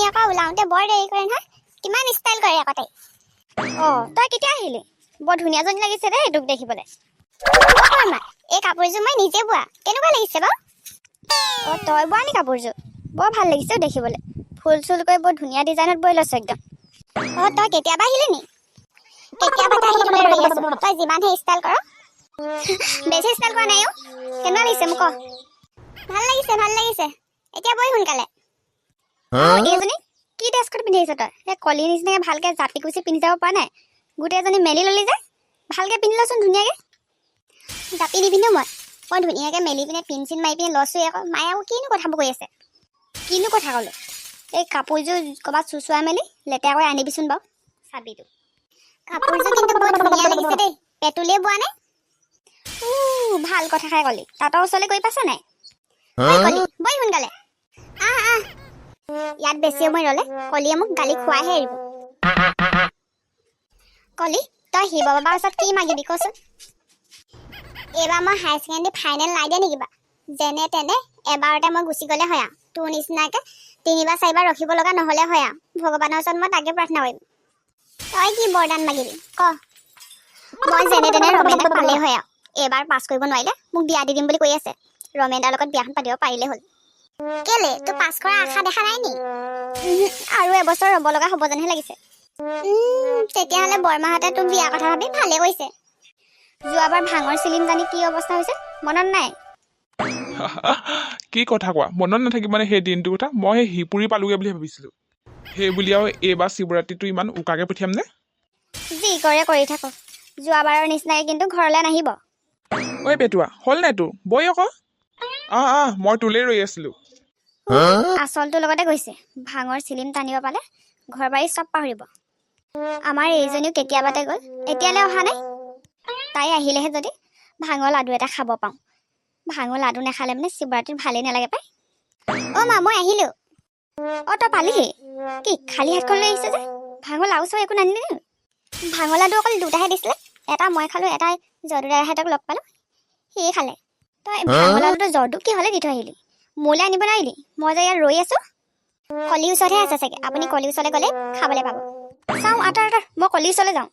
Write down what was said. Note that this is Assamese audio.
আকৌ ওলাওঁতে বৰ দেৰি কৰে নহয় কিমান ষ্টাইল কৰে আকৌ তাই তই কেতিয়া আহিলি বৰ ধুনীয়া জনী লাগিছে দেই তোক দেখিবলৈ এই কাপোৰযোৰ মই নিজে বোৱা কেনেকুৱা লাগিছে বাৰু তই বোৱা নি কাপোৰযোৰ বৰ ভাল লাগিছে দেখিবলৈ ফুল চুল কৰি বৰ ধুনীয়া ডিজাইনত বৈ লৈছ একদম তই কেতিয়াবা আহিলি নি কেতিয়াবা আহিবলৈ ৰৈ আছো তই যিমানহে ষ্টাইল কৰ বেছি ষ্টাইল কৰা নাই কেনেকুৱা লাগিছে মোক ভাল লাগিছে এতিয়া বৈ সোনকালে এইজনী কি ড্ৰেছ কোড পিন্ধি আহিছ তই এই কলি নিচিনাকে ভালকে জাপি কুচি পিন্ধি যাব পৰা নাই গোটেই এজনী মেলি ললি যে ভালকে পিন্ধি লচোন ধুনীয়াকে জাপি নিপিন্ধো মই ধুনীয়াকে মেলি পিনে পিন চিন মাৰি পিনে লৈছোঁ আকৌ মায়ে আকৌ কিনো কথাবোৰ কৈ আছে কিনো কথা ক'লো এই কাপোৰযোৰ ক'ৰবাত চুচুৱাই মেলি লেতেৰা কৰি আনিবিচোন বাৰু চাবিটো কাপোৰযোৰ কিন্তু বৰ ধুনীয়া লাগিছে দেই পেটুলিয়ে বোৱা নাই ভাল কথা খাই কলি তাঁতৰ ওচৰলৈ গৈ পাইছা নাই কলি বৈ সোনকালে ইয়াত বেছি সময় ৰ'লে কলিয়ে মোক গালি খুৱাইহে এৰিব কলি তই শিৱ বাবাৰ ওচৰত কি মাগিবি কচোন এইবাৰ মই হায়াৰ ছেকেণ্ডেৰী ফাইনেল নাই দিয়া নেকিবা যেনে তেনে এবাৰতে মই গুচি গ'লে হয় তোৰ নিচিনাকে 3 বা 4 বাৰ ৰখিব লগা নহ'লে হয় ভগৱানৰ ওচৰত মই তাকে প্ৰাৰ্থনা কৰিম তই কি বৰদান মাগিবি ক মই যেনে তেনে ৰমেনক পালে হয় এইবাৰ পাছ কৰিব নোৱাৰিলে মোক বিয়া দি দিম বুলি কৈ আছে ৰমেনদাৰ লগত বিয়াখন পাতিব পাৰিলে হ'ল কেলে তোৰ পাছ কৰা আশা দেখা নাই নি আৰু এবছৰ ৰ'ব লগা হ'ব যেনহে লাগিছে তেতিয়াহ'লে বৰমাহঁতে তোৰ বিয়া কথা ভাবি ভালে কৈছে যোৱাবাৰ ভাঙৰ চিলিম জানি কি অৱস্থা হৈছে মনত নাই কি কথা কোৱা মনত নাথাকিব মানে সেই দিনটোৰ কথা মই সেই হিপুৰি পালোগে বুলি ভাবিছিলোঁ সেই বুলি আৰু এইবাৰ শিৱৰাত্ৰিটো ইমান উকাকে পঠিয়াম নে যি কৰে কৰি থাকক যোৱাবাৰৰ নিচিনাকে কিন্তু ঘৰলৈ নাহিব ঐ পেটুৱা হ'ল নাই তোৰ বৈ আকৌ মই তোলেই ৰৈ আছিলোঁ আচলটোৰ লগতে গৈছে ভাঙৰ চিলিম টানিব পালে ঘৰ বাৰী চব পাহৰিব আমাৰ এইজনীও কেতিয়াবাতে গ'ল এতিয়ালৈ অহা নাই তাই আহিলেহে যদি ভাঙৰ লাডু এটা খাব পাওঁ ভাঙৰ লাডু নাখালে মানে শিৱৰাত্ৰিত ভালেই নালাগে পাই মা মই আহিলোঁ তই পালিহি কি খালী হাতখন লৈ আহিছে যে ভাঙৰ লাও চাও একো নানিলি ভাঙৰ লাডু অকল দুটাহে দিছিলে এটা মই খালোঁ এটা যদুদাহঁতক লগ পালোঁ সিয়ে খালে তই ভাঙৰ লাডুটো যদু কি হ'লে দি থৈ আহিলি মোলৈ আনিব নোৱাৰিলি মই যে ইয়াত ৰৈ আছোঁ কলিৰ ওচৰতহে আছে চাগে আপুনি কলিৰ ওচৰলৈ গ'লে খাবলৈ পাব চাওঁ আঁতৰ মই কলিৰ ওচৰলৈ যাওঁ